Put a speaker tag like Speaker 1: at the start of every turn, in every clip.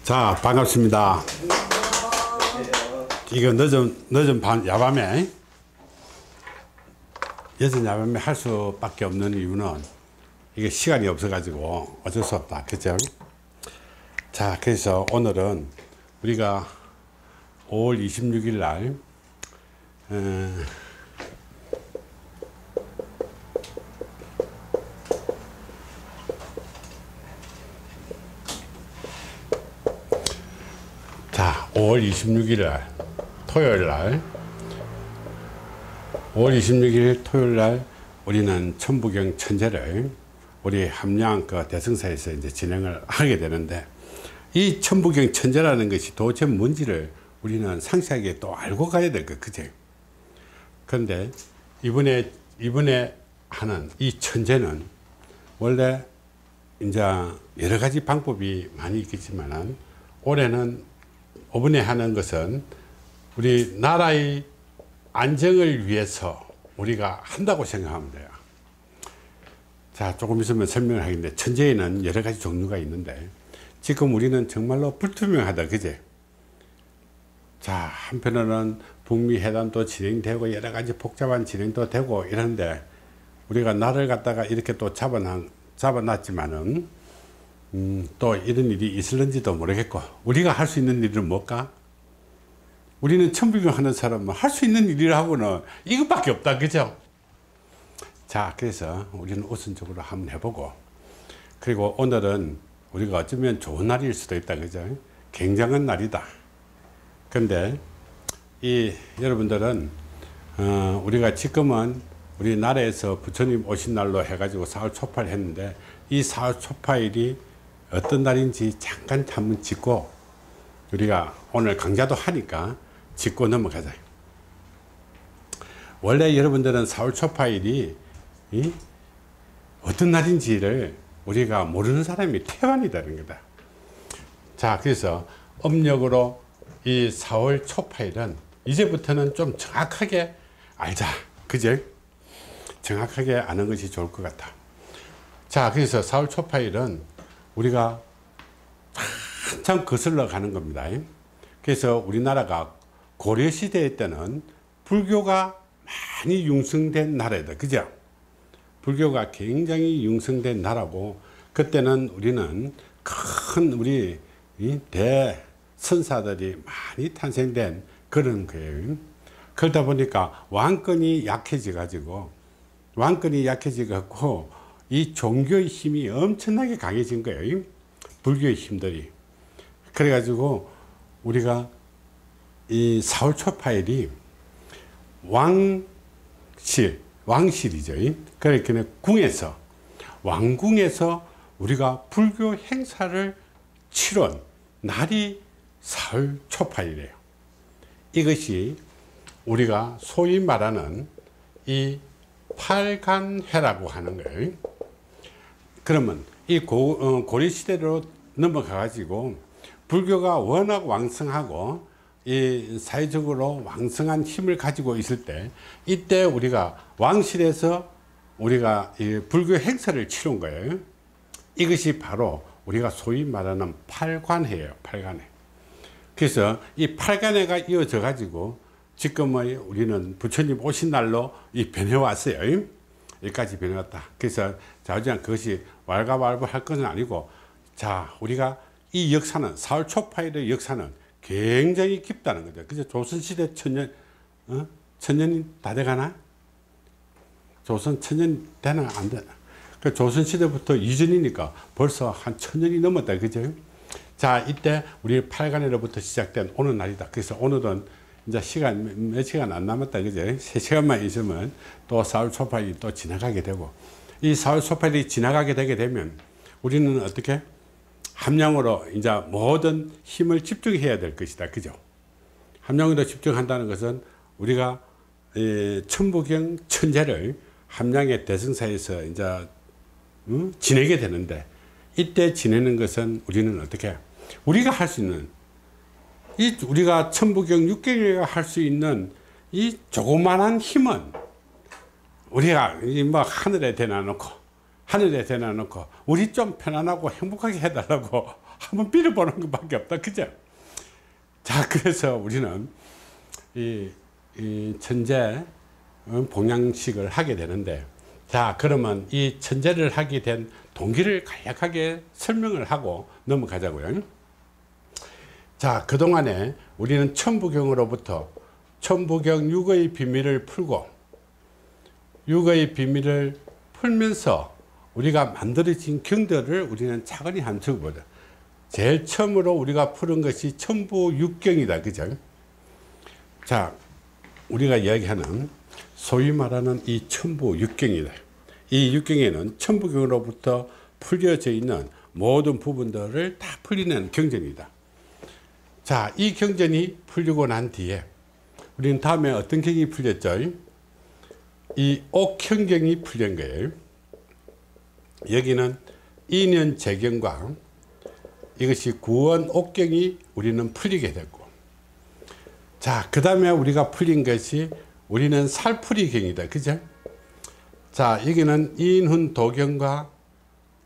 Speaker 1: 자, 반갑습니다. 이거 늦은 야밤에 할 수밖에 없는 이유는 이게 시간이 없어가지고 어쩔 수 없다. 그죠? 자, 그래서 오늘은 우리가 5월 26일 날 자, 5월 26일 날 토요일 날 5월 26일 토요일 날 우리는 천부경 천재를 우리 함양그 대승사에서 이제 진행을 하게 되는데, 이 천부경 천재라는 것이 도대체 뭔지를 우리는 상세하게 또 알고 가야 될 것, 그죠? 그런데 이번에 하는 이 천재는 원래 이제 여러 가지 방법이 많이 있겠지만은, 이번에 하는 것은 우리 나라의 안정을 위해서 우리가 한다고 생각하면 돼요. 자, 조금 있으면 설명을 하겠는데, 천재에는 여러 가지 종류가 있는데 지금 우리는 정말로 불투명하다, 그제? 자, 한편으로는 북미 회담도 진행되고 여러 가지 복잡한 진행도 되고 이러는데, 우리가 나를 갖다가 이렇게 또 잡아놨지만은 또 이런 일이 있을는지도 모르겠고, 우리가 할 수 있는 일은 뭘까? 우리는 천부경 하는 사람은 할 수 있는 일이라고는 이것밖에 없다, 그죠? 자, 그래서 우리는 우선적으로 한번 해보고, 그리고 오늘은 우리가 어쩌면 좋은 날일 수도 있다, 그죠? 굉장한 날이다. 근데 여러분들은 우리가 지금은 우리나라에서 부처님 오신 날로 해가지고 사흘 초파를 했는데, 이 사흘 초파일이 어떤 날인지 잠깐 한번 짚고, 우리가 오늘 강좌도 하니까 짚고 넘어가자. 원래 여러분들은 사흘 초파일이 어떤 날인지를 우리가 모르는 사람이 태반이다는 거다. 자, 그래서 음력으로 이 4월 초파일은 이제부터는 좀 정확하게 알자, 그제? 정확하게 아는 것이 좋을 것 같아. 자, 그래서 4월 초파일은 우리가 한참 거슬러 가는 겁니다. 그래서 우리나라가 고려시대 때는 불교가 많이 융성된 나라다, 그죠? 불교가 굉장히 융성된 나라고, 그때는 우리는 큰 우리 대선사들이 많이 탄생된 그런 거예요. 그러다 보니까 왕권이 약해져 가지고 이 종교의 힘이 엄청나게 강해진 거예요. 불교의 힘들이. 그래 가지고 우리가 이 4월 초파일이 왕실이죠. 그러니까 왕궁에서 우리가 불교 행사를 치른 날이 4월 초파일이에요. 이것이 우리가 소위 말하는 이 팔간해라고 하는 거예요. 그러면 이 고려시대로 넘어가 가지고 불교가 워낙 왕성하고 이 사회적으로 왕성한 힘을 가지고 있을 때, 이때 우리가 왕실에서 우리가 이 불교 행사를 치른 거예요. 이것이 바로 우리가 소위 말하는 팔관해예요. 팔관해. 그래서 이 팔관해가 이어져 가지고 지금의 우리는 부처님 오신 날로 이 변해왔어요. 여기까지 변해왔다. 그래서 자우지간 그것이 왈가왈부할 것은 아니고, 자, 우리가 이 역사는 4월 초파일의 역사는 굉장히 깊다는 거죠. 그죠? 조선시대 천년이 다 돼가나? 조선 천년 되나 안 되나? 그 조선시대부터 이전이니까 벌써 한 1000년이 넘었다, 그죠? 자, 이때 우리 팔간해로부터 시작된 오늘 날이다. 그래서 오늘은 이제 몇 시간 안 남았다, 그죠? 3시간만 있으면 또 4월 초파일이 또 지나가게 되고, 이 4월 초파일이 지나가게 되게 되면 우리는 어떻게? 함량으로 이제 모든 힘을 집중해야 될 것이다, 그죠? 함량으로 집중한다는 것은 우리가 천부경 천재를 함량의 대승사에서 이제 지내게 되는데, 이때 지내는 것은 우리는 어떻게? 우리가 할 수 있는 우리가 천부경 육경이가 할 수 있는 이 조그만한 힘은 우리가 뭐 하늘에 대놔놓고 하늘에 대놔놓고 우리 좀 편안하고 행복하게 해달라고 한번 빌어보는 것밖에 없다. 그죠? 자, 그래서 우리는 이 천재 봉양식을 하게 되는데, 자, 그러면 이 천재를 하게 된 동기를 간략하게 설명을 하고 넘어가자고요. 자, 그동안에 우리는 천부경으로부터 천부경 6의 비밀을 풀고, 6의 비밀을 풀면서 우리가 만들어진 경들을 우리는 차근히 한번 적어보자. 제일 처음으로 우리가 푸는 것이 천부육경이다. 그죠? 자, 우리가 이야기하는 소위 말하는 이 천부육경이다. 이 육경에는 천부경으로부터 풀려져 있는 모든 부분들을 다 풀리는 경전이다. 자, 이 경전이 풀리고 난 뒤에 우리는 다음에 어떤 경이 풀렸죠? 이 옥현경이 풀린 거예요. 여기는 인연재경과 이것이 구원옥경이 우리는 풀리게 됐고, 자, 그 다음에 우리가 풀린 것이 우리는 살풀이경이다. 그죠? 자, 여기는 인훈도경과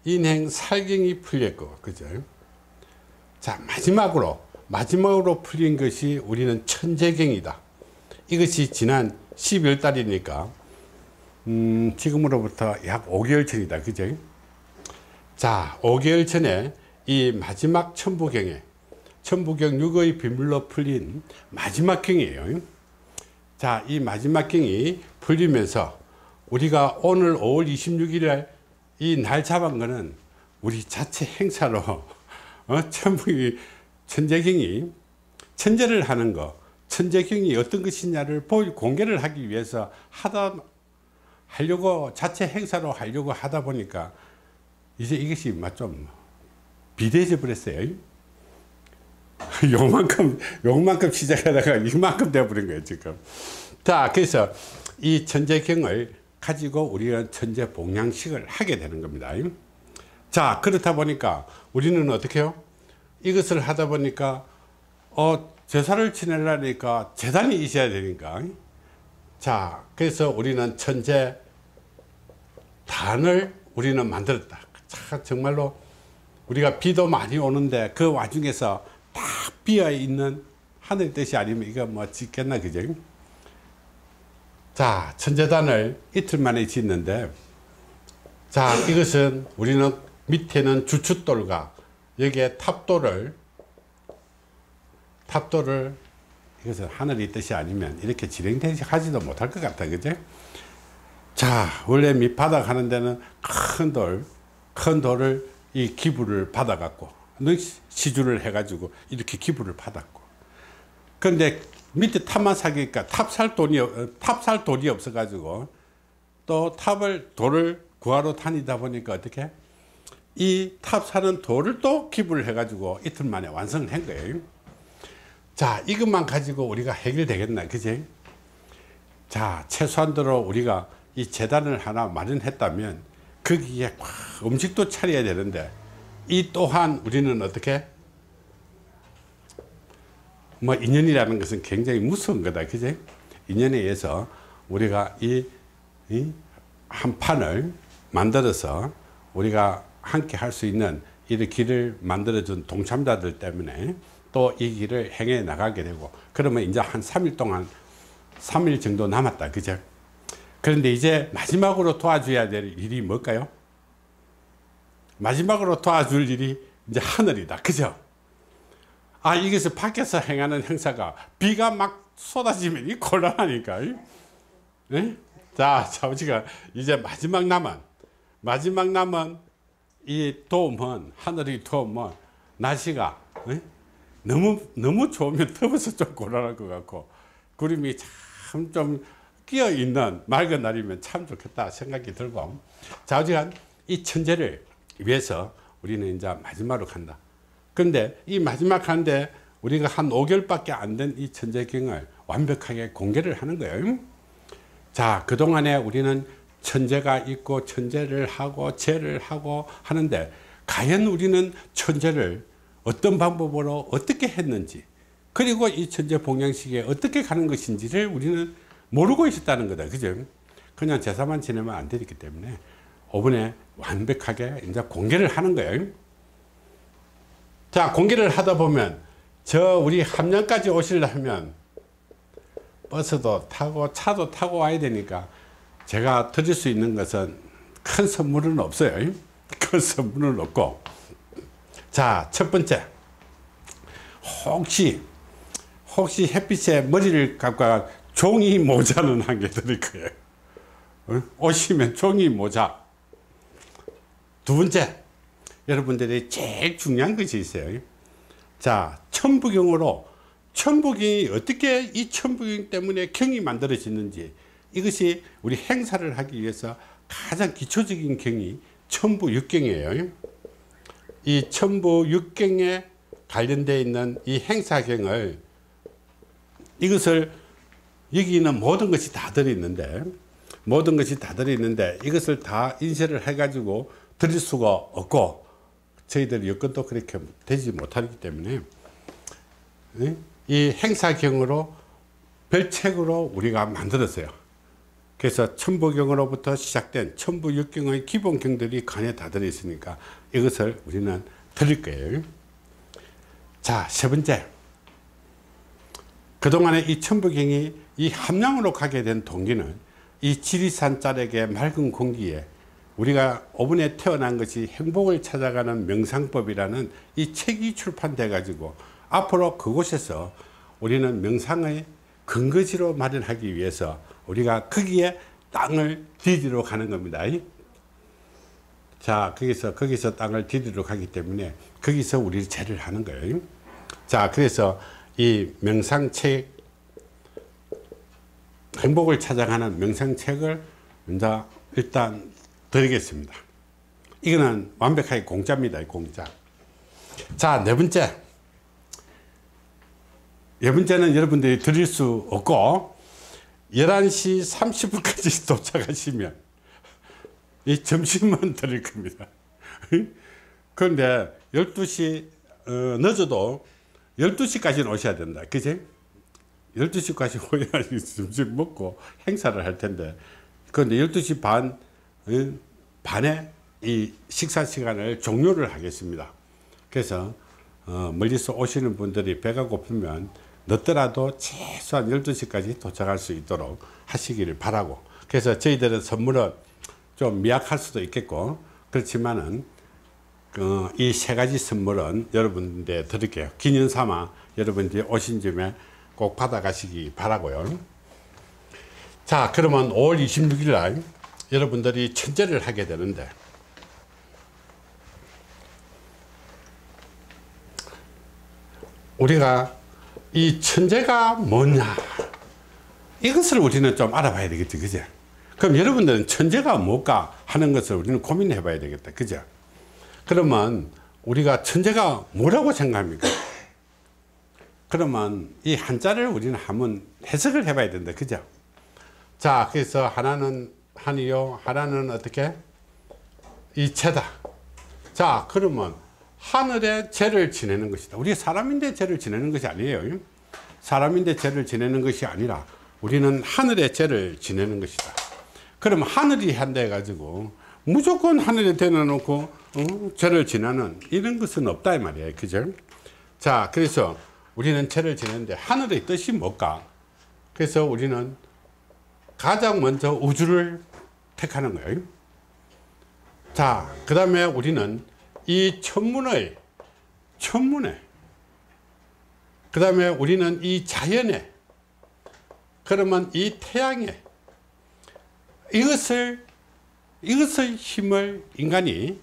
Speaker 1: 인행살경이 풀렸고, 그죠? 자, 마지막으로 풀린 것이 우리는 천재경이다. 이것이 지난 12월 달이니까 지금으로부터 약 5개월 전이다. 그죠? 자, 5개월 전에 이 마지막 천부경에 천부경 6의 비밀로 풀린 마지막 경이에요. 자, 이 마지막 경이 풀리면서 우리가 오늘 5월 26일에 이 날 잡은 거는 우리 자체 행사로 천재경이 천재를 하는 거, 천재경이 어떤 것이냐를 공개를 하기 위해서 하려고 자체 행사로 하려고 하다 보니까 이제 이것이 좀 비대해져 버렸어요. 요만큼 시작하다가 이만큼 되어버린 거예요, 지금. 자, 그래서 이 천재경을 가지고 우리는 천재 봉양식을 하게 되는 겁니다. 자, 그렇다 보니까 우리는 어떻게 해요? 이것을 하다 보니까 제사를 지내려니까 제단이 있어야 되니까, 자, 그래서 우리는 천재 단을 우리는 만들었다. 자, 정말로 우리가 비도 많이 오는데 그 와중에서 딱 비어 있는 하늘 뜻이 아니면 이거 뭐 짓겠나, 그죠? 자, 천재단을 이틀 만에 짓는데, 자, 이것은 우리는 밑에는 주춧돌과 여기에 탑돌을 이것은 하늘의 뜻이 아니면 이렇게 진행되지 하지도 못할 것 같다. 그죠? 자, 원래 밑바닥 하는 데는 큰 돌을 이 기부를 받아갖고 시주를 해가지고 이렇게 기부를 받았고, 그런데 밑에 탑만 사기니까 탑살 돌이 없어가지고 또 돌을 구하러 다니다 보니까 어떻게 이 탑 사는 돌을 또 기부를 해가지고 이틀 만에 완성을 한 거예요. 자, 이것만 가지고 우리가 해결되겠나, 그지? 자, 최소한도로 우리가 이 재단을 하나 마련했다면 거기에 음식도 차려야 되는데, 이 또한 우리는 어떻게 인연이라는 것은 굉장히 무서운 거다, 그지? 인연에 의해서 우리가 이 한 판을 만들어서 우리가 함께 할 수 있는 이 길을 만들어준 동참자들 때문에 또 이 길을 행해 나가게 되고, 그러면 이제 한 3일 동안 3일 정도 남았다, 그죠? 그런데 이제 마지막으로 도와줘야 될 일이 뭘까요? 마지막으로 도와줄 일이 이제 하늘이다, 그죠? 아, 이것을 밖에서 행하는 행사가 비가 막 쏟아지면 이 곤란하니까. 네? 자, 우리가 이제 마지막 남은 이 도움은, 하늘의 도움은 날씨가 너무 좋으면 더워서 좀 곤란할 것 같고, 구름이 참 좀 끼어 있는 맑은 날이면 참 좋겠다 생각이 들고, 자, 어지간 이 천재를 위해서 우리는 이제 마지막으로 간다. 그런데 이 마지막 하는데 우리가 한 5개월밖에 안 된 이 천재경을 완벽하게 공개를 하는 거예요. 자, 그동안에 우리는 천재가 있고 천재를 하고 재를 하고 하는데, 과연 우리는 천재를 어떤 방법으로 어떻게 했는지, 그리고 이 천재 봉양식에 어떻게 가는 것인지를 우리는 모르고 있었다는 거다, 그죠? 그냥 제사만 지내면 안 되기 때문에 오븐에 완벽하게 이제 공개를 하는 거예요. 자, 공개를 하다 보면 저 우리 함양까지 오시려면 버스도 타고 차도 타고 와야 되니까 제가 드릴 수 있는 것은 큰 선물은 없어요. 큰 선물은 없고, 자, 첫 번째, 혹시 햇빛에 머리를 감고 종이 모자는 한 개 드릴 거예요. 오시면 종이 모자. 두 번째, 여러분들이 제일 중요한 것이 있어요. 자, 천부경이 어떻게 이 천부경 때문에 경이 만들어지는지, 이것이 우리 행사를 하기 위해서 가장 기초적인 경이 천부육경이에요. 이 천부육경에 관련되어 있는 이 행사경을, 이것을 여기 있는 모든 것이 다 들어있는데 이것을 다 인쇄를 해 가지고 드릴 수가 없고, 저희들 여건도 그렇게 되지 못하기 때문에 이 행사경으로 별책으로 우리가 만들었어요. 그래서 천부경으로부터 시작된 천부육경의 기본경들이 간에 다 들어있으니까 이것을 우리는 드릴 거예요. 자, 세 번째, 그동안에 이 천부경이 이 함양으로 가게 된 동기는 이 지리산 자락의 맑은 공기에 우리가 오븐에 태어난 것이 행복을 찾아가는 명상법이라는 이 책이 출판돼 가지고 앞으로 그곳에서 우리는 명상의 근거지로 마련하기 위해서 우리가 거기에 땅을 디디러 가는 겁니다. 자, 거기서 땅을 디디러 가기 때문에 거기서 우리 제를 하는 거예요. 자, 그래서 이 명상책, 행복을 찾아가는 명상책을 이제 일단 드리겠습니다. 이거는 완벽하게 공짜입니다. 공짜. 자, 네 번째는 여러분들이 드릴 수 없고, 11시 30분까지 도착하시면 이 점심만 드릴 겁니다. 그런데 12시 늦어도 12시까지는 오셔야 된다. 그지? 12시까지 오야 점심 먹고 행사를 할 텐데, 그런데 12시 반에 이 식사 시간을 종료를 하겠습니다. 그래서 멀리서 오시는 분들이 배가 고프면 늦더라도 최소한 12시까지 도착할 수 있도록 하시기를 바라고, 그래서 저희들은 선물은 좀 미약할 수도 있겠고, 그렇지만은 이 세 가지 선물은 여러분들께 드릴게요. 기념 삼아 여러분들이 오신 점에 꼭 받아 가시기 바라고요. 자, 그러면 5월 26일 날 여러분들이 천재를 하게 되는데, 우리가 이 천재가 뭐냐, 이것을 우리는 좀 알아봐야 되겠지, 그죠? 그럼 여러분들은 천재가 뭘까 하는 것을 우리는 고민해 봐야 되겠다, 그죠? 그러면 우리가 천재가 뭐라고 생각합니까? 그러면 이 한자를 우리는 한번 해석을 해 봐야 된다, 그죠? 자, 그래서 하나는 한이요, 하나는 어떻게? 이 재다. 자, 그러면 하늘에 재를 지내는 것이다. 우리 사람인데 재를 지내는 것이 아니에요. 사람인데 재를 지내는 것이 아니라 우리는 하늘에 재를 지내는 것이다. 그럼 하늘이 한다 해가지고 무조건 하늘에 대놓고 재를 지내는 이런 것은 없다 이 말이에요. 그죠? 자, 그래서 우리는 재를 지내는데 하늘의 뜻이 뭘까? 그래서 우리는 가장 먼저 우주를 택하는 거예요. 자, 그 다음에 우리는 이 천문에, 그 다음에 우리는 이 자연에, 그러면 이 태양에, 이것의 힘을 인간이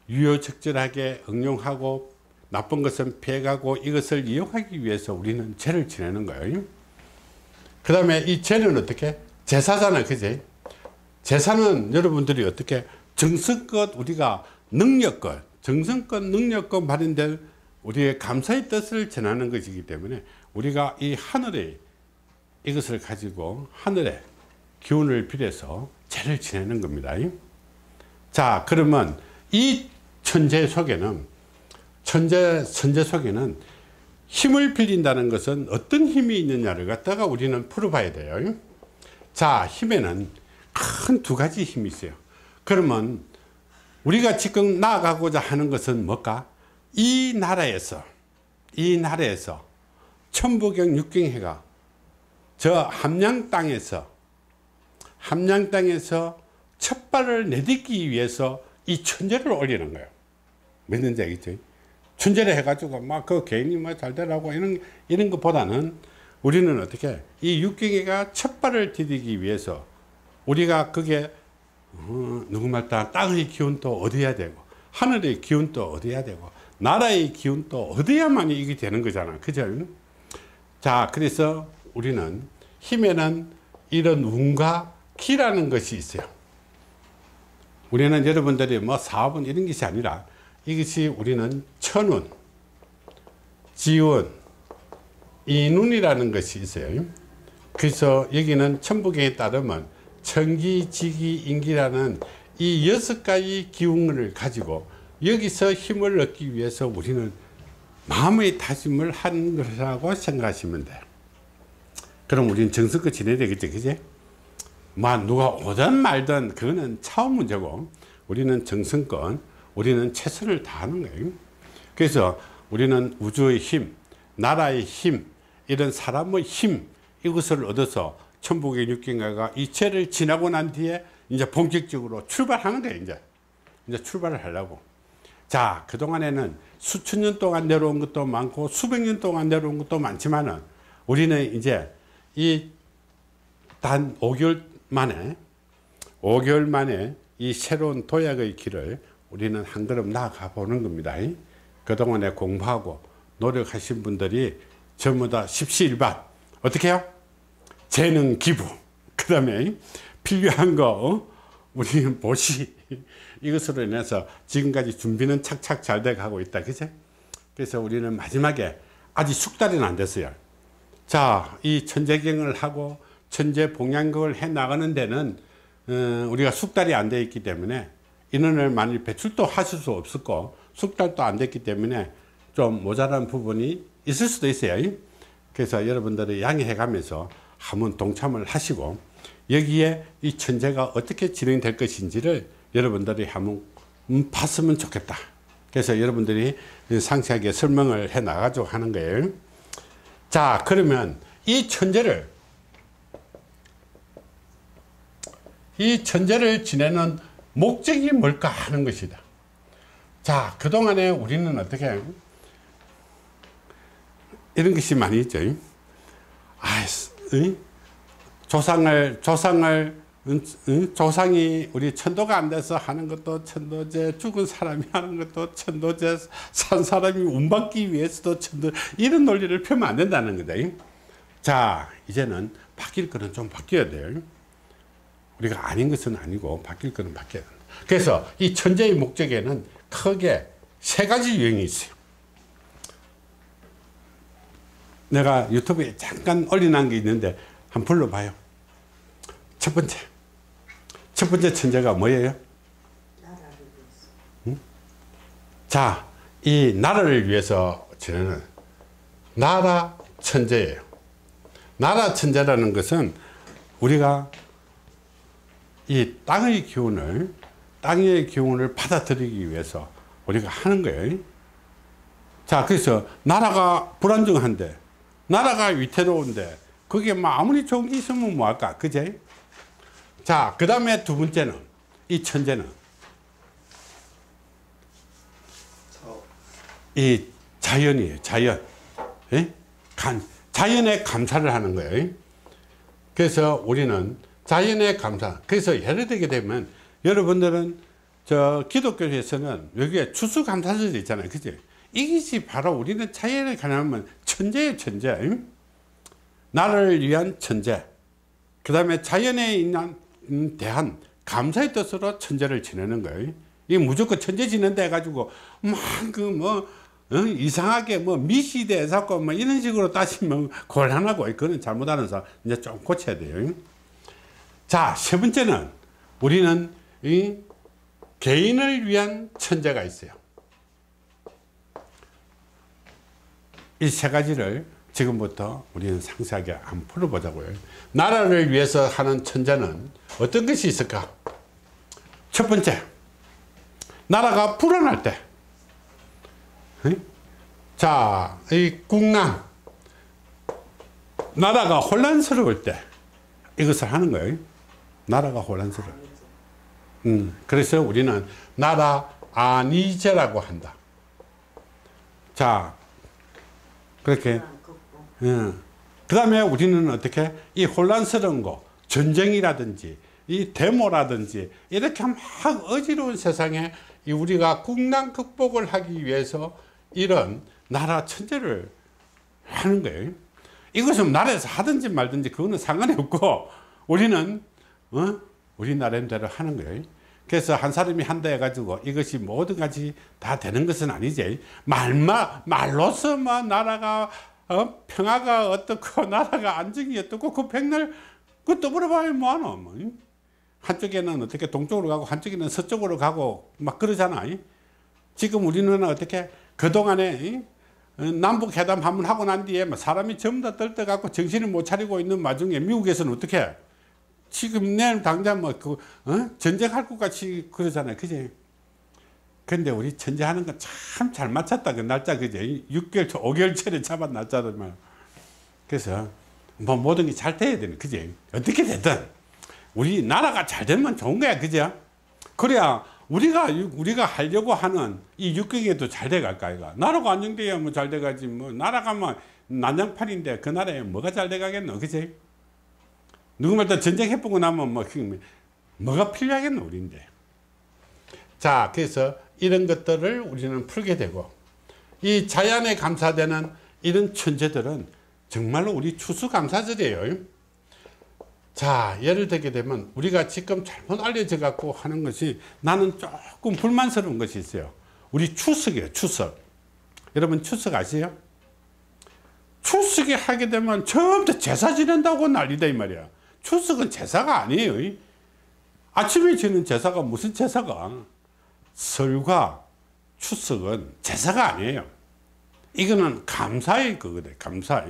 Speaker 1: 유효적절하게 응용하고 나쁜 것은 피해가고 이것을 이용하기 위해서 우리는 재를 지내는 거예요. 그 다음에 이 재는 어떻게? 제사잖아요, 그지? 제사는 여러분들이 어떻게 정성껏 우리가 정성껏 능력껏 마련된 우리의 감사의 뜻을 전하는 것이기 때문에 우리가 이 하늘에 이것을 가지고 하늘의 기운을 빌어서 재를 지내는 겁니다. 자, 그러면 이 천재 속에는 힘을 빌린다는 것은 어떤 힘이 있느냐를 갖다가 우리는 풀어봐야 돼요. 자, 힘에는 큰 두 가지 힘이 있어요. 그러면 우리가 지금 나아가고자 하는 것은 뭘까? 이 나라에서 천부경 육경회가 저 함양 땅에서 첫 발을 내딛기 위해서 이 천재를 올리는 거예요. 믿는지 알겠죠? 천재를 해가지고 막 그 개인이 뭐 잘 되라고 이런 것보다는 우리는 어떻게 이 육경회가 첫 발을 디디기 위해서 우리가 그게 누구 말따 땅의 기운도 얻어야 되고 하늘의 기운도 얻어야 되고 나라의 기운도 얻어야만 이게 되는 거잖아. 그죠? 자, 그래서 우리는 힘에는 이런 운과 기라는 것이 있어요. 우리는 여러분들이 뭐 사업은 이런 것이 아니라 이것이 우리는 천운, 지운, 이눈이라는 것이 있어요. 그래서 여기는 천부경에 따르면 천기, 지기, 인기라는 이 6가지 기운을 가지고 여기서 힘을 얻기 위해서 우리는 마음의 다짐을 하는 것이라고 생각하시면 돼요. 그럼 우리는 정성껏 지내야 되겠죠, 그지? 뭐 누가 오든 말든 그거는 차원 문제고 우리는 정성껏 우리는 최선을 다하는 거예요. 그래서 우리는 우주의 힘, 나라의 힘, 이런 사람의 힘, 이것을 얻어서 천부경 육경회가 이체를 지나고 난 뒤에 이제 본격적으로 출발하는 거예요. 이제 출발을 하려고. 자, 그동안에는 수천 년 동안 내려온 것도 많고 수백 년 동안 내려온 것도 많지만은 우리는 이제 이 단 5개월 만에 이 새로운 도약의 길을 우리는 한 걸음 나아가 보는 겁니다. 그동안에 공부하고 노력하신 분들이 전부 다 십시일반 어떻게 해요? 재능 기부, 그 다음에 필요한 거 우리 보시, 이것으로 인해서 지금까지 준비는 착착 잘 돼 가고 있다. 그죠? 그래서 우리는 마지막에 아직 숙달은 안 됐어요. 자, 이 천재경을 하고 천재 봉양극을 해 나가는 데는 우리가 숙달이 안 돼 있기 때문에 인원을 많이 배출도 하실 수 없었고 숙달도 안 됐기 때문에 좀 모자란 부분이 있을 수도 있어요. 그래서 여러분들이 양해해 가면서 한번 동참을 하시고 여기에 이 천재가 어떻게 진행될 것인지를 여러분들이 한번 봤으면 좋겠다. 그래서 여러분들이 상세하게 설명을 해 나가지고 하는 거예요. 자, 그러면 이 천재를 지내는 목적이 뭘까 하는 것이다. 자, 그동안에 우리는 어떻게 이런 것이 많이 있죠. 조상이 우리 천도가 안 돼서 하는 것도 천도제, 죽은 사람이 하는 것도 천도제, 산 사람이 운받기 위해서도 천도, 이런 논리를 펴면 안 된다는 거다. 자, 이제는 바뀔 거는 좀 바뀌어야 돼요. 우리가 아닌 것은 아니고 바뀔 거는 바뀌어야 된다. 그래서 이 천재의 목적에는 크게 3가지 유형이 있어요. 내가 유튜브에 잠깐 올려놓은 게 있는데 한번 불러봐요. 첫 번째 천재가 뭐예요? 응? 자, 이 나라를 위해서 지내는 나라 천재예요. 나라 천재라는 것은 우리가 이 땅의 기운을 받아들이기 위해서 우리가 하는 거예요. 자, 그래서 나라가 불안정한데, 나라가 위태로운데, 그게 뭐 아무리 좋은 게 있으면 뭐할까, 그제? 자, 그 다음에 두 번째는, 이 천재는 이 자연이에요. 자연. 예? 자연에 감사를 하는 거예요. 그래서 우리는 자연의 감사. 그래서 예를 들게 되면 여러분들은 저 기독교에서는 여기에 추수감사절이 있잖아요. 그치? 이것이 바로 우리는 자연에 관하면 천재예요, 천재. 나를 위한 천재. 그 다음에 자연에 대한 감사의 뜻으로 천재를 지내는 거예요. 이게 무조건 천재 지낸다 해가지고 이상하게 미시대 자꾸 이런 식으로 따지면 곤란하고, 그거는 잘못하는 사람 이제 좀 고쳐야 돼요. 자, 세 번째는 우리는 이 개인을 위한 천재가 있어요. 이 3가지를 지금부터 우리는 상세하게 한번 풀어보자고요. 나라를 위해서 하는 천재는 어떤 것이 있을까? 첫 번째, 나라가 불안할 때. 자, 이 국난, 나라가 혼란스러울 때 이것을 하는 거예요. 나라가 혼란스러워. 그래서 우리는 나라 안위제라고 한다. 자, 그렇게. 그 다음에 우리는 어떻게 이 혼란스러운 거, 전쟁이라든지 이 데모라든지 이렇게 막 어지러운 세상에 우리가 국난 극복을 하기 위해서 이런 나라 천재를 하는 거예요. 이것은 나라에서 하든지 말든지 그거는 상관이 없고 우리는 우리 나름대로 하는 거예요. 그래서 한 사람이 한다 해가지고 이것이 모든 가지 다 되는 것은 아니지. 말로서만 나라가 평화가 어떻고 나라가 안정이 어떻고 그 백날 그것도 물어봐야 뭐하노. 한쪽에는 어떻게 동쪽으로 가고 한쪽에는 서쪽으로 가고 막 그러잖아. 지금 우리는 어떻게 그동안에 남북 회담 한번 하고 난 뒤에 사람이 전부 다 떨떠갖고 정신을 못 차리고 있는 와중에 미국에서는 어떻게 지금 내일 당장 전쟁할 것 같이 그러잖아요. 그지? 근데 우리 전쟁하는 건 참 잘 맞췄다. 그 날짜, 그지? 6개월, 5개월치를 잡아 날짜를 말. 그래서 뭐 모든 게 잘 돼야 되는, 그지? 어떻게 되든 우리 나라가 잘 되면 좋은 거야. 그죠? 그래야 우리가 하려고 하는 이 육경에도 잘 돼갈까, 이거. 나라가 안정돼야 뭐 잘 돼가지. 뭐, 나라가 뭐 난장판인데 그 나라에 뭐가 잘 돼가겠노, 그지? 누구말도 전쟁 해보고 나면 뭐가 필요하겠노, 우리인데. 자, 그래서 이런 것들을 우리는 풀게 되고, 이 자연에 감사되는 이런 천재들은 정말로 우리 추수감사절이에요. 자, 예를 들게 되면 우리가 지금 잘못 알려져 갖고 하는 것이 나는 조금 불만스러운 것이 있어요. 우리 추석이에요, 추석. 여러분 추석 아세요? 추석에 하게 되면 처음부터 제사 지낸다고 난리다 이 말이야. 추석은 제사가 아니에요. 아침에 지는 제사가 무슨 제사가? 설과 추석은 제사가 아니에요. 이거는 감사의 그거다. 감사.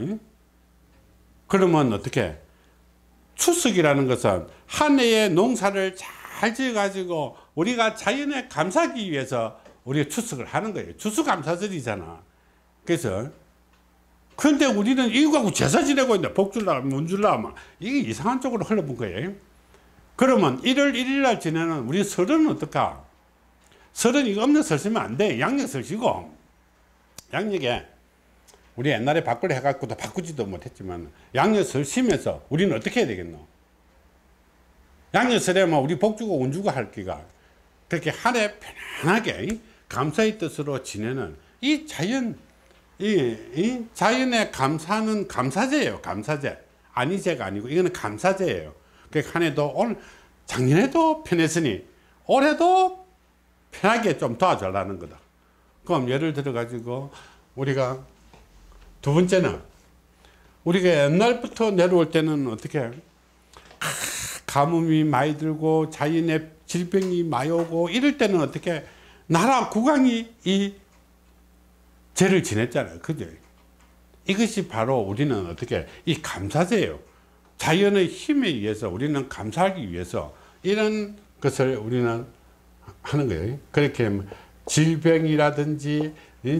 Speaker 1: 그러면 어떻게? 추석이라는 것은 한 해의 농사를 잘 지어가지고 우리가 자연에 감사하기 위해서 우리가 추석을 하는 거예요. 추수감사절이잖아. 그래서 근데 우리는 이거하고 제사 지내고 있는데 복 줄라 문 줄라 막 이게 이상한 쪽으로 흘러본 거예요. 그러면 1월 1일 날 지내는 우리 설은 어떨까? 설은 이거 없는 설 쓰면 안 돼. 양력설 쓰고 양력에 우리 옛날에 바꾸려 해갖고도 바꾸지도 못했지만 양력설 쉬면서 우리는 어떻게 해야 되겠노? 양력설에 뭐 우리 복 주고 운 주고 할 기가 그렇게 한 해 편안하게 감사의 뜻으로 지내는 이 자연 이 자연에 감사하는 감사제예요. 감사제. 안위제가 아니고 이거는 감사제예요. 그러니까 한 해도 오늘 작년에도 편했으니 올해도 편하게 좀 도와달라는 거다. 그럼 예를 들어 가지고 우리가 두 번째는 우리가 옛날부터 내려올 때는 어떻게 가뭄이 많이 들고 자연의 질병이 많이 오고 이럴 때는 어떻게 나라 국왕이 이 제를 지냈잖아요. 그죠? 이것이 바로 우리는 어떻게 이 감사제예요. 자연의 힘에 의해서 우리는 감사하기 위해서 이런 것을 우리는 하는 거예요. 그렇게 질병이라든지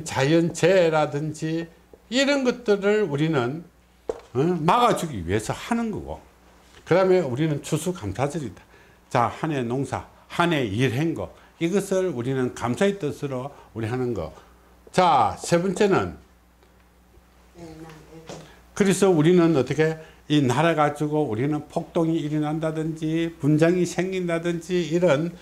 Speaker 1: 자연재해라든지 이런 것들을 우리는 막아주기 위해서 하는 거고, 그 다음에 우리는 추수감사절이다. 자, 한 해 농사, 한 해 일한 거, 이것을 우리는 감사의 뜻으로 우리 하는 거. 자, 세 번째는 그래서 우리는 어떻게 이 나라 가지고 우리는 폭동이 일어난다든지 분쟁이 생긴다든지 이런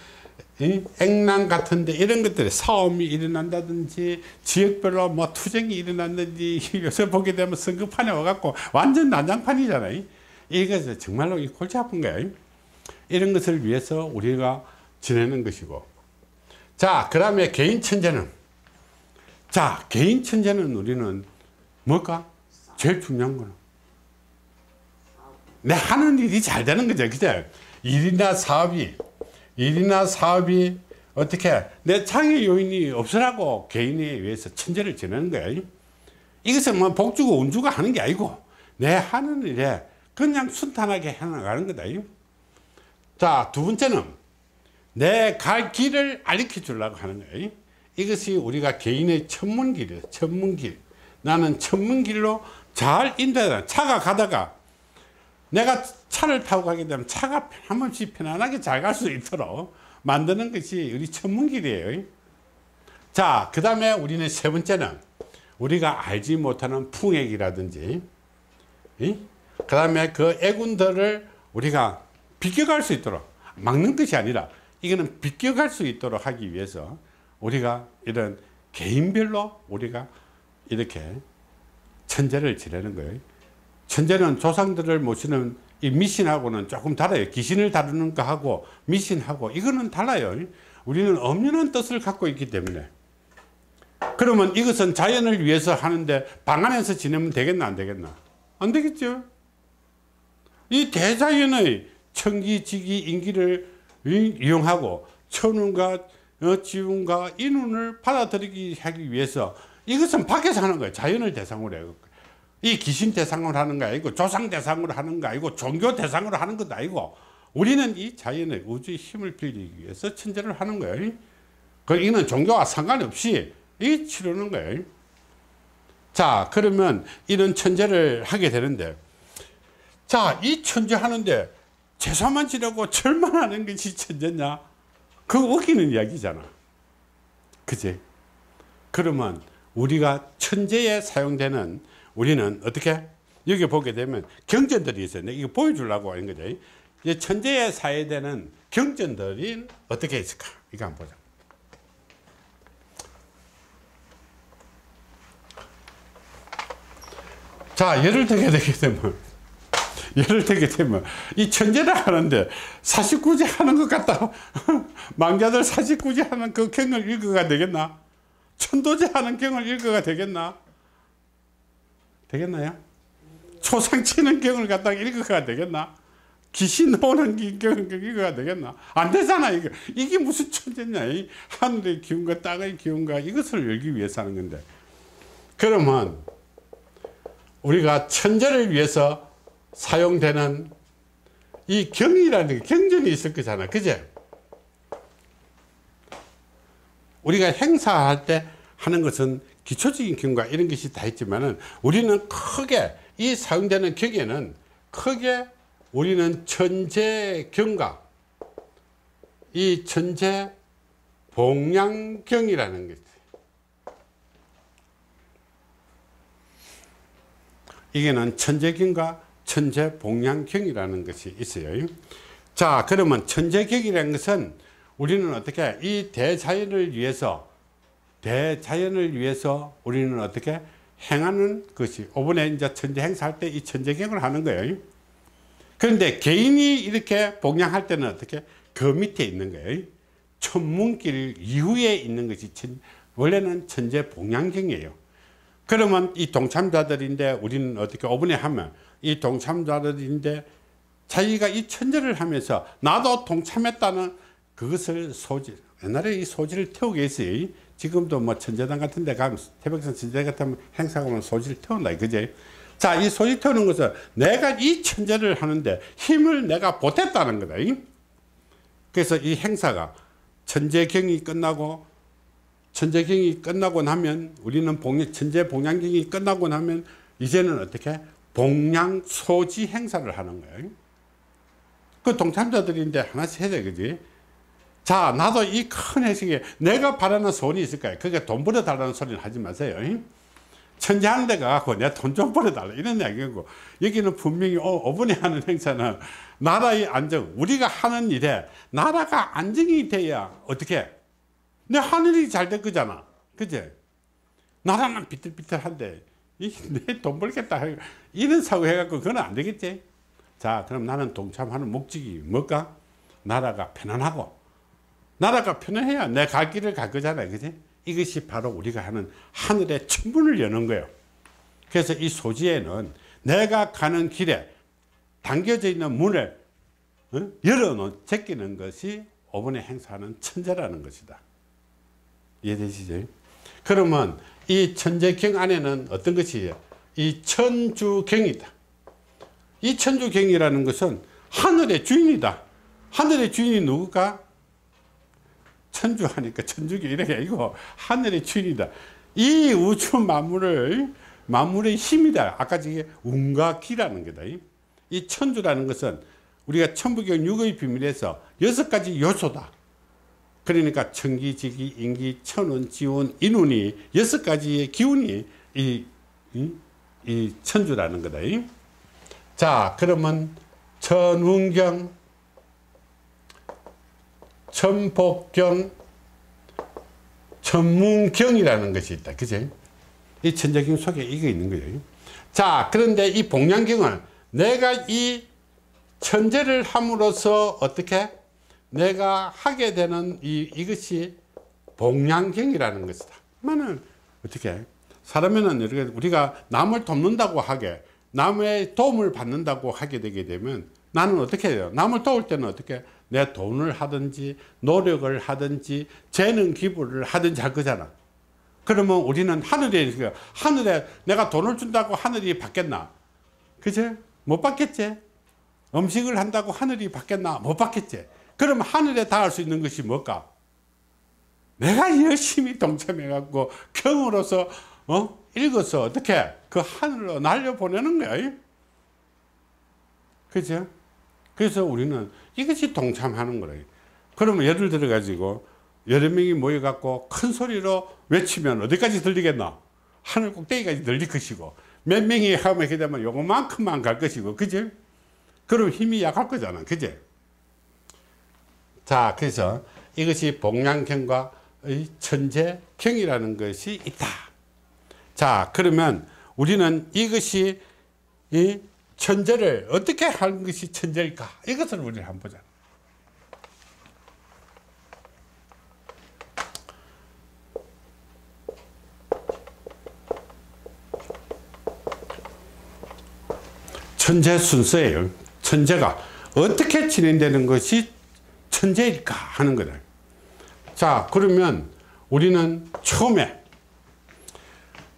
Speaker 1: 액난 같은데 이런 것들이 싸움이 일어난다든지 지역별로 뭐 투쟁이 일어난다든지 요새 보게 되면 선거판에 와갖고 완전 난장판이잖아요. 이것은 정말로 이 골치 아픈 거예요. 이런 것을 위해서 우리가 지내는 것이고, 자, 그 다음에 개인 천재는, 자, 개인 천재는 우리는 뭘까? 제일 중요한 거는 내 하는 일이 잘 되는 거죠. 그죠? 일이나 사업이 어떻게 내 창의 요인이 없으라고 개인에 의해서 천재를 지내는 거예요. 이것은 뭐 복주고 운주가 하는 게 아니고 내 하는 일에 그냥 순탄하게 해나가는 거다. 자, 두 번째는 내 갈 길을 알려 주려고 하는 거예요. 이것이 우리가 개인의 천문길이에요. 천문길. 나는 천문길로 잘 인도해야. 차가 가다가 내가 차를 타고 가게 되면 차가 한 번씩 편안하게 잘 갈 수 있도록 만드는 것이 우리 천문길이에요. 자, 그 다음에 우리는 세 번째는 우리가 알지 못하는 풍액이라든지, 그 다음에 그 애군들을 우리가 비껴갈 수 있도록, 막는 것이 아니라 이거는 비껴갈 수 있도록 하기 위해서 우리가 이런 개인별로 우리가 이렇게 천재를 지내는 거예요. 천재는 조상들을 모시는 이 미신하고는 조금 달라요. 귀신을 다루는 거하고 미신하고 이거는 달라요. 우리는 엄연한 뜻을 갖고 있기 때문에. 그러면 이것은 자연을 위해서 하는데 방 안에서 지내면 되겠나 안 되겠나? 안 되겠죠. 이 대자연의 천기, 지기, 인기를 이용하고 천운과 지운과 인운을 받아들이기 하기 위해서 이것은 밖에서 하는 거예요. 자연을 대상으로 해요. 이 귀신 대상으로 하는 거 아니고 조상 대상으로 하는 거 아니고 종교 대상으로 하는 것도 아니고 우리는 이 자연의 우주의 힘을 빌리기 위해서 천재를 하는 거예요. 이는 종교와 상관없이 이 치르는 거예요. 자, 그러면 이런 천재를 하게 되는데, 자, 이 천재 하는데 제사만 지내고 절만 하는 것이 천재냐? 그거 웃기는 이야기잖아. 그치? 그러면 우리가 천재에 사용되는 우리는 어떻게? 여기 보게 되면 경전들이 있어요. 이거 보여주려고 하는 거죠. 이제 천재에 사용되는 경전들이 어떻게 있을까? 이거 한번 보자. 자, 예를 들게 되면 이 천재를 하는데 사십구제 하는 것 같다. 망자들 사십구제 하는 그 경을 읽어가 되겠나? 천도제 하는 경을 읽어가 되겠나? 되겠나요? 초상 치는 경을 갖다가 읽어가 되겠나? 귀신 오는 경을 읽어가 되겠나? 안 되잖아. 이게 무슨 천재냐? 이 하늘의 기운과 땅의 기운과 이것을 열기 위해서 하는 건데. 그러면 우리가 천재를 위해서 사용되는 이 경이라는 경전이 있을 거잖아. 그제? 우리가 행사할 때 하는 것은 기초적인 경과 이런 것이 다 있지만은 우리는 크게 이 사용되는 경에는 크게 우리는 천재경과 이 천재 봉양경이라는 것이 이게는 천재경과 천재봉양경이라는 것이 있어요. 자, 그러면 천재경이라는 것은 우리는 어떻게 이 대자연을 위해서 우리는 어떻게 행하는 것이 이번에 이제 천재 행사할 때 이 천재경을 하는 거예요. 그런데 개인이 이렇게 봉양할 때는 어떻게 그 밑에 있는 거예요. 천문길 이후에 있는 것이 원래는 천재봉양경이에요. 그러면 이 동참자들인데 우리는 어떻게 오번에 하면 이 동참자들인데 자기가 이 천재를 하면서 나도 동참했다는 그것을 소질, 옛날에 이 소질을 태우게 했어요. 지금도 뭐 천재단 같은 데 가면 태백산 천재 같은 행사 가면 소질을 태운다. 그제? 자, 이 소질 태우는 것은 내가 이 천재를 하는데 힘을 내가 보탰다는 거다. 그래서 이 행사가 천재경이 끝나고 나면 우리는 천재 봉양경이 끝나고 나면 이제는 어떻게 봉양소지 행사를 하는 거예요. 그 동참자들인데 하나씩 해야 돼. 그지? 자, 나도 이 큰 회식에 내가 바라는 소원이 있을 거예요. 그게 돈 벌어달라는 소리는 하지 마세요. 천재하는 데 가고 내가 돈 좀 벌어달라 이런 이야기고, 여기는 분명히 이번에 하는 행사는 나라의 안정, 우리가 하는 일에 나라가 안정이 돼야 어떻게 내 하늘이 잘 될 거잖아. 그제? 나라는 비틀비틀한데 내 돈 벌겠다 이런 사고 해갖고 그건 안 되겠지. 자, 그럼 나는 동참하는 목적이 뭘까? 나라가 편안하고, 나라가 편안해야 내 갈 길을 갈 거잖아요. 그지? 이것이 바로 우리가 하는 하늘의 천문을 여는 거예요. 그래서 이 소지에는 내가 가는 길에 당겨져 있는 문을 열어놓은 제끼는 것이 이번에 행사하는 천재라는 것이다. 이해되시죠? 그러면 이 천재경 안에는 어떤 것이에요? 이 천주경이다. 이 천주경이라는 것은 하늘의 주인이다. 하늘의 주인이 누굴까? 천주하니까 천주교 이렇게 아니고 하늘의 주인이다. 이 우주 만물의 힘이다. 아까 저게 운과 기라는 거다. 이 천주라는 것은 우리가 천부경 6의 비밀에서 6가지 요소다. 그러니까 천기, 지기, 인기, 천운, 지운, 인운이 6가지의 기운이 이 천주라는 거다. 자, 그러면 천운경, 천복경, 천문경이라는 것이 있다. 그죠? 이 천자경 속에 이게 있는 거예요. 자, 그런데 이 복량경을 내가 이 천재를 함으로써 어떻게 내가 하게 되는 이것이 복량경이라는 것이다. 그러면 어떻게 사람에는 우리가 남을 돕는다고 하게 남의 도움을 받는다고 하게 되게 되면 나는 어떻게 해요? 남을 도울 때는 어떻게 내 돈을 하든지 노력을 하든지 재능 기부를 하든지 할 거잖아. 그러면 우리는 하늘에 내가 돈을 준다고 하늘이 받겠나? 그죠? 못 받겠지? 음식을 한다고 하늘이 받겠나? 못 받겠지? 그럼 하늘에 닿을 수 있는 것이 뭘까? 내가 열심히 동참해 갖고 경으로서 읽어서 어떻게 그 하늘로 날려보내는 거야. 그죠? 그래서 우리는 이것이 동참하는 거예요. 그러면 예를 들어 가지고 여러 명이 모여 갖고 큰 소리로 외치면 어디까지 들리겠나? 하늘 꼭대기까지 들릴 것이고 몇 명이 하면 이렇게 되면 요거만큼만 갈 것이고, 그죠? 그럼 힘이 약할 거잖아. 그죠? 자, 그래서 이것이 복량경과 천재경이라는 것이 있다. 자, 그러면 우리는 이것이 이 천재를 어떻게 하는 것이 천재일까? 이것을 우리는 한번 보자. 천재 순서예요. 천재가 어떻게 진행되는 것이 천재일까 하는 거다. 자, 그러면 우리는 처음에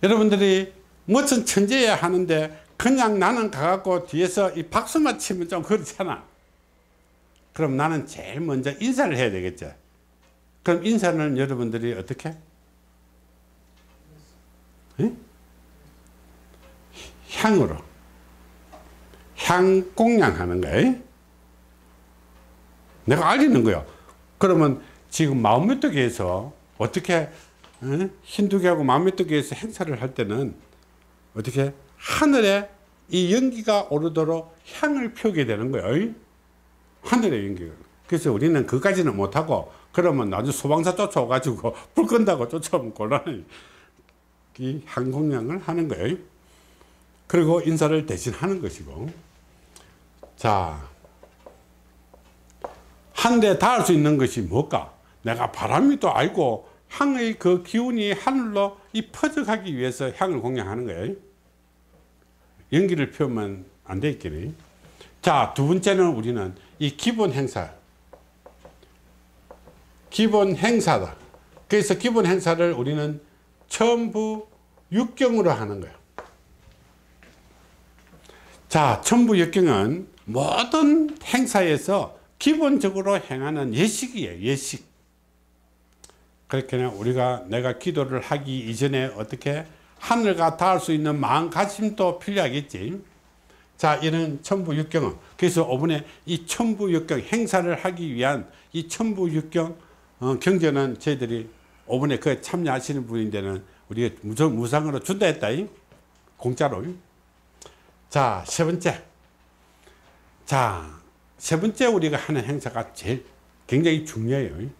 Speaker 1: 여러분들이 무슨 천재야 하는데 그냥 나는 가갖고 뒤에서 이 박수만 치면 좀 그렇잖아. 그럼 나는 제일 먼저 인사를 해야 되겠죠. 그럼 인사는 여러분들이 어떻게? 향으로. 향공양하는 거예요. 내가 알리는 거야. 그러면 지금 마음메뚜기에서 어떻게 힌두교하고 마음메뚜기에서 행사를 할 때는 어떻게 하늘에 이 연기가 오르도록 향을 피우게 되는 거예요. 하늘의 연기가. 그래서 우리는 그까지는 못하고 그러면 나중에 소방사 쫓아와가지고 불 끈다고 쫓아오면 곤란해. 이 향공양을 하는 거예요. 그리고 인사를 대신 하는 것이고. 자, 하늘에 닿을 수 있는 것이 뭘까? 내가 바람이 또 알고 향의 그 기운이 하늘로 이 퍼져가기 위해서 향을 공양하는 거예요. 연기를 피우면 안 되겠니? 자, 두 번째는 우리는 이 기본 행사. 기본 행사다. 그래서 기본 행사를 우리는 천부 육경으로 하는 거예요. 자, 천부 육경은 모든 행사에서 기본적으로 행하는 예식이에요. 예식. 그렇게 우리가 내가 기도를 하기 이전에 어떻게 하늘과 닿을 수 있는 마음가짐도 필요하겠지. 자, 이런 천부육경은 그래서 이번에 이 천부육경 행사를 하기 위한 이 천부육경 경전은 저희들이 이번에 그 참여하시는 분인데는 우리가 무상으로 준다 했다. 공짜로. 자, 세 번째. 자, 세 번째 우리가 하는 행사가 제일 굉장히 중요해요.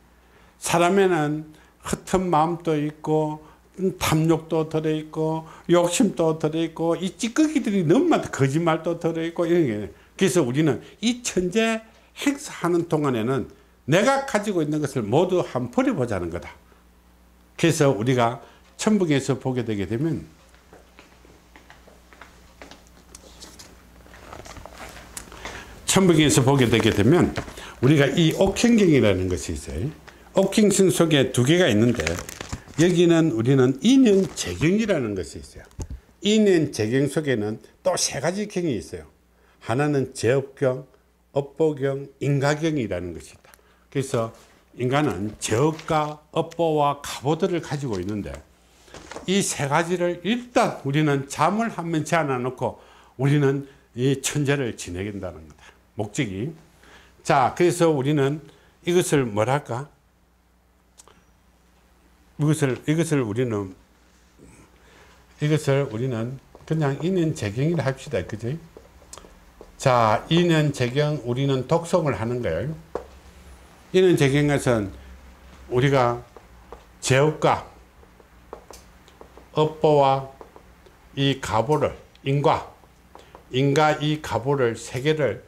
Speaker 1: 사람에는 흩은 마음도 있고 탐욕도 들어있고 욕심도 들어있고 이 찌꺼기들이 너무 많다. 거짓말도 들어있고 이런 게. 그래서 우리는 이 천재 행사하는 동안에는 내가 가지고 있는 것을 모두 한번 버려보자는 거다. 그래서 우리가 천북에서 보게 되게 되면 천북에서 보게 되게 되면 우리가 이 옥행경이라는 것이 있어요. 옥행경 속에 두 개가 있는데 여기는 우리는 인연재경이라는 것이 있어요. 인연재경 속에는 또 세 가지 경이 있어요. 하나는 제업경, 업보경, 인가경이라는 것이 있다. 그래서 인간은 제업과 업보와 갑오들을 가지고 있는데 이 세 가지를 일단 우리는 잠을 한번 제안해 놓고 우리는 이 천재를 지내겠다는 거다. 목적이. 자, 그래서 우리는 이것을 뭐랄까? 이것을 우리는 그냥 인연재경이라 합시다. 그지? 자, 인연재경, 우리는 독성을 하는 거예요. 인연재경에서는 우리가 제업과 업보와 이 갑오를, 인과 이 갑오를 세 개를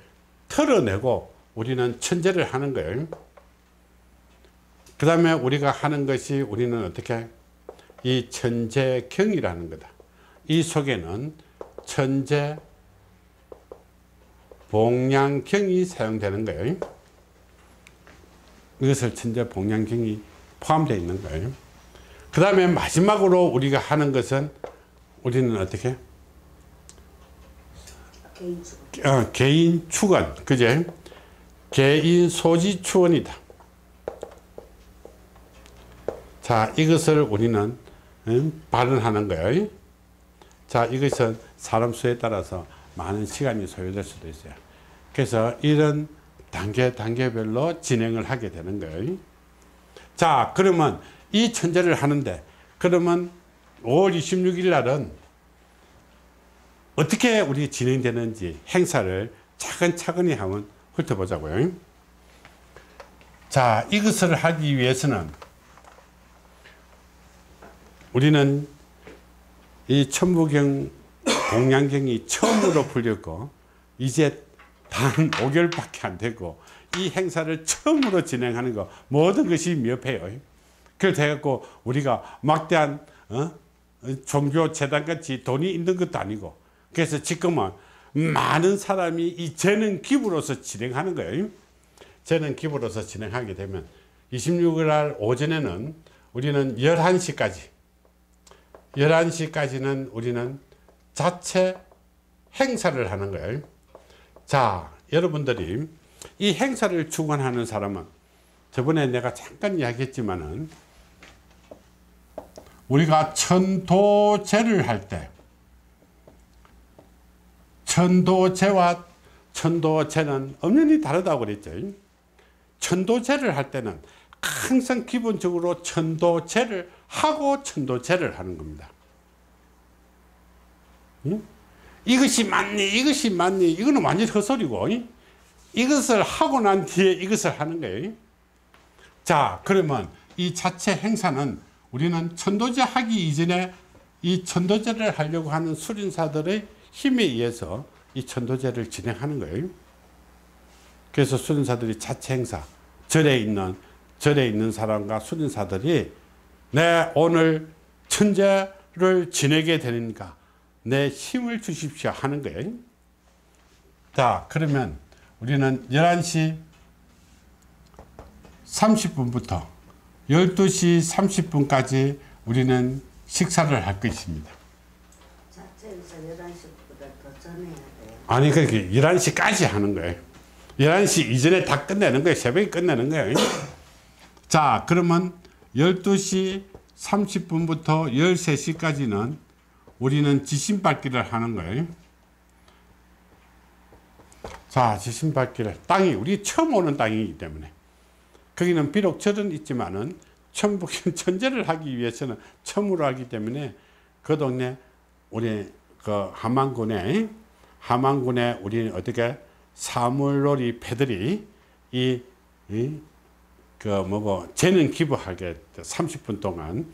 Speaker 1: 털어내고 우리는 천재를 하는 거예요. 그 다음에 우리가 하는 것이 우리는 어떻게? 이 천재경이라는 거다. 이 속에는 천재 봉양경이 사용되는 거예요. 이것을 천재 봉양경이 포함되어 있는 거예요. 그 다음에 마지막으로 우리가 하는 것은 우리는 어떻게? 개인 축원. 그제? 개인 소지 축원이다. 자, 이것을 우리는 발언하는 거예요. 자, 이것은 사람 수에 따라서 많은 시간이 소요될 수도 있어요. 그래서 이런 단계별로 진행을 하게 되는 거예요. 자, 그러면 이 천재를 하는데, 그러면 5월 26일 날은 어떻게 우리 진행되는지 행사를 차근차근히 한번 훑어보자고요. 자, 이것을 하기 위해서는 우리는 이 천부경 봉양경이 처음으로 풀렸고 이제 단 5개월밖에 안 되고 이 행사를 처음으로 진행하는 거 모든 것이 미흡해요. 그래서 해갖고 우리가 막대한 종교 재단같이 돈이 있는 것도 아니고, 그래서 지금은 많은 사람이 이 재능 기부로서 진행하는 거예요. 재능 기부로서 진행하게 되면 26일 날 오전에는 우리는 11시까지는 우리는 자체 행사를 하는 거예요. 자, 여러분들이 이 행사를 주관하는 사람은 저번에 내가 잠깐 이야기했지만은 우리가 천도제를 할 때 천도제와 천도제는 엄연히 다르다고 그랬죠. 천도제를 할 때는 항상 기본적으로 천도제를 하고 천도제를 하는 겁니다. 이것이 맞니 이거는 완전히 헛소리고, 이것을 하고 난 뒤에 이것을 하는 거예요. 자, 그러면 이 자체 행사는 우리는 천도제 하기 이전에 이 천도제를 하려고 하는 수련사들의 힘에 의해서 이 천도제를 진행하는 거예요. 그래서 수련사들이 자체 행사, 절에 있는 사람과 수련사들이 내 오늘 천재를 지내게 되니까 내 힘을 주십시오 하는 거예요. 자, 그러면 우리는 11시 30분부터 12시 30분까지 우리는 식사를 할 것입니다.
Speaker 2: 자체에서 11시보다 더 전에 해야 돼요?
Speaker 1: 아니, 그렇게 11시까지 하는 거예요. 11시 이전에 다 끝내는 거예요. 새벽에 끝내는 거예요. 자, 그러면 12시 30분부터 13시까지는 우리는 지신밟기를 하는 거예요. 자, 지신밟기를, 땅이 우리 처음 오는 땅이기 때문에 거기는 비록 절은 있지만은 천재를 하기 위해서는 처음으로 하기 때문에 그 동네 우리 그 함안군에 우리 어떻게 사물놀이 패들이 재능 기부하게 30분 동안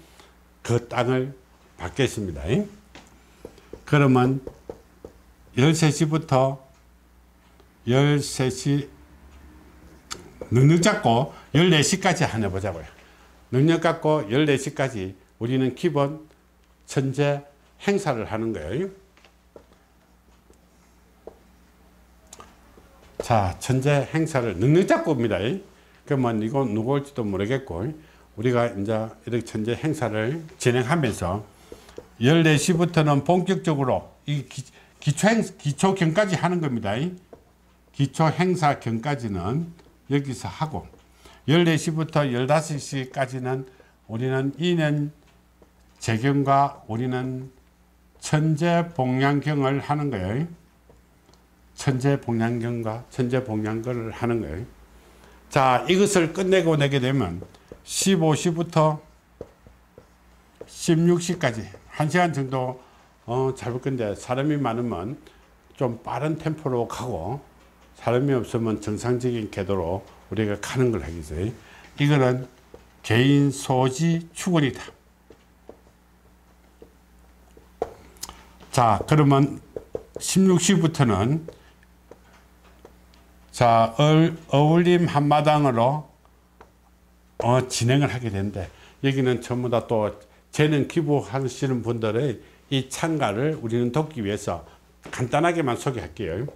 Speaker 1: 그 땅을 받겠습니다. 그러면 13시부터 13시 능력 잡고 14시까지 하나 보자고요. 능력 갖고 14시까지 우리는 기본 천재 행사를 하는 거예요. 자, 천재 행사를 능력 잡고 옵니다. 그러면 이건 누구 올지도 모르겠고, 우리가 이제 이렇게 천재 행사를 진행하면서 14시부터는 본격적으로 이 기초경까지 하는 겁니다. 기초 행사 경까지는 여기서 하고 14시부터 15시까지는 우리는 인연 재경과 우리는 천재복량경을 하는 거예요. 천재복량경과 천재복량경을 하는 거예요. 자, 이것을 끝내고 내게 되면 15시부터 16시까지 1시간 정도 잡을 건데, 사람이 많으면 좀 빠른 템포로 가고 사람이 없으면 정상적인 궤도로 우리가 가는 걸 하겠어요. 이거는 개인 소지 축원이다. 자, 그러면 16시부터는 자, 어울림 한마당으로 진행을 하게 되는데, 여기는 전부 다 또 재능 기부하시는 분들의 이 참가를 우리는 돕기 위해서 간단하게만 소개할게요.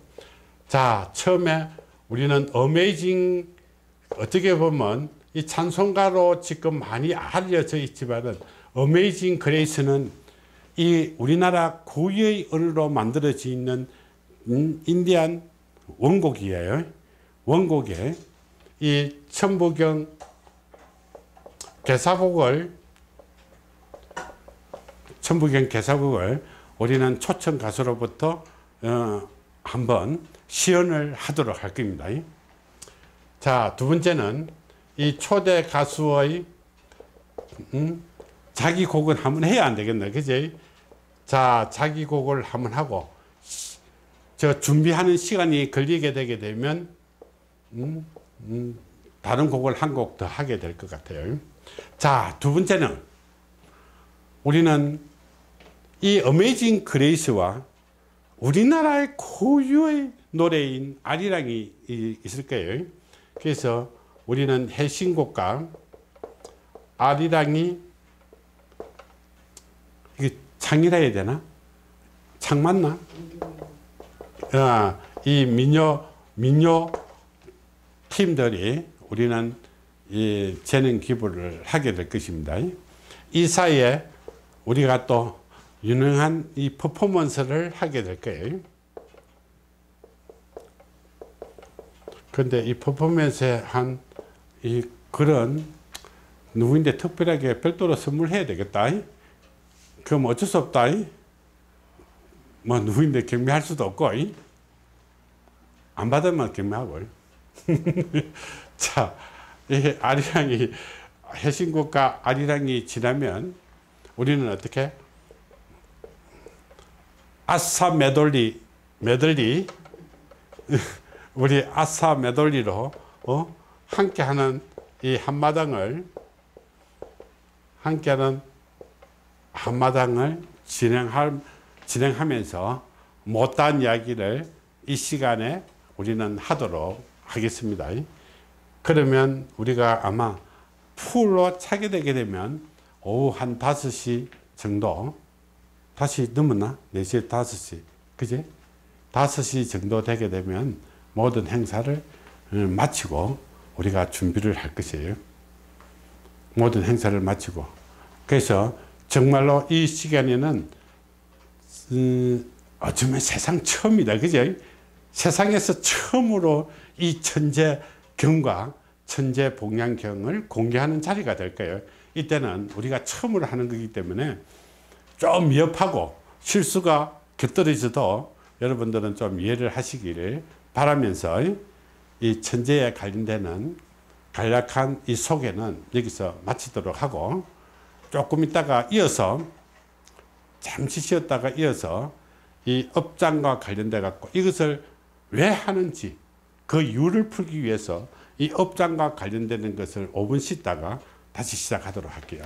Speaker 1: 자, 처음에 우리는 어메이징, 어떻게 보면 이 찬송가로 지금 많이 알려져 있지만은 어메이징 그레이스는 이 우리나라 고유의 언어로 만들어져 있는 인디안 원곡이에요. 원곡에 이 천부경 개사곡을 우리는 초청 가수로부터 한번 시연을 하도록 할 겁니다. 자, 두 번째는 이 초대 가수의 자기 곡을 한번 해야 안 되겠나, 그지? 자, 자기 곡을 한번 하고, 저 준비하는 시간이 걸리게 되게 되면 다른 곡을 한 곡 더 하게 될 것 같아요. 자, 두 번째는 우리는 이 어메이징 그레이스와 우리나라의 고유의 노래인 아리랑이 있을 거예요. 그래서 우리는 해신곡과 아리랑이, 이게 창이라 해야 되나? 창 맞나? 이 민요 팀들이 우리는 이 재능 기부를 하게 될 것입니다. 이 사이에 우리가 또 유능한 이 퍼포먼스를 하게 될 거예요. 그런데 이 퍼포먼스에 한 이 그런 누구인데 특별하게 별도로 선물해야 되겠다. 그럼 어쩔 수 없다. 뭐 누구인데 경매할 수도 없고, 안 받으면 경매하고. 자, 이 아리랑이, 해신곡과 아리랑이 지나면 우리는 어떻게? 아싸 메들리 우리 아싸 메들리로 함께하는 이 한마당을 진행하면서 못다한 이야기를 이 시간에 우리는 하도록 하겠습니다. 그러면 우리가 아마 풀로 차게 되게 되면 오후 한 5시 정도, 5시 넘었나? 4시, 5시, 그지? 5시 정도 되게 되면 모든 행사를 마치고 우리가 준비를 할 것이에요. 모든 행사를 마치고. 그래서 정말로 이 시간에는 어쩌면 세상 처음이다, 그죠? 세상에서 처음으로 이 천재경과 천재복량경을 공개하는 자리가 될 거예요. 이때는 우리가 처음으로 하는 거기 때문에 좀 위협하고 실수가 곁들여져도 여러분들은 좀 이해를 하시기를 바라면서 이 천재에 관련되는 간략한 이 소개는 여기서 마치도록 하고, 조금 있다가 이어서 잠시 쉬었다가 이어서 이 업장과 관련돼 갖고 이것을 왜 하는지 그 이유를 풀기 위해서 이 업장과 관련되는 것을 5분 쉬다가 다시 시작하도록 할게요.